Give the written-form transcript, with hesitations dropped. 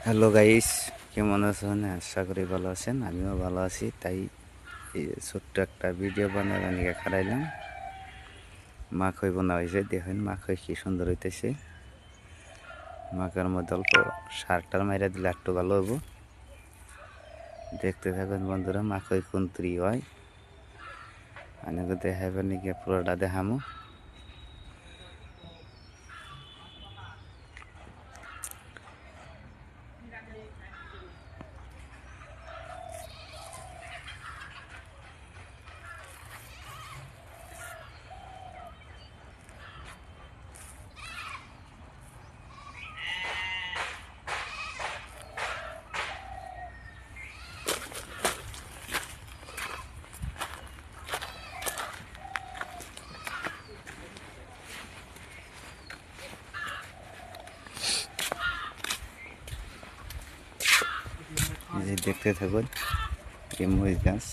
Hello guys, কেমন আছেন? আশা করি ভালো আছেন। আমিও ভালো আছি। তাই এই ছোট্ট একটা ভিডিও বানিয়ে খারাইলাম। মাখই বোনা হয়েছে, দেখেন মাখই কি সুন্দর হইতেছে। মাখার মধ্যে অল্প সারটার মাইরা দিলে একটু ভালো হবো। দেখতে থাকুন বন্ধুরা, মাখই কুন্ত্রি হয়। আমি দেখাবেন নাকি পুরোটা দেখামো। এই যে দেখতে থাকুন, এই মরিচ গাছ।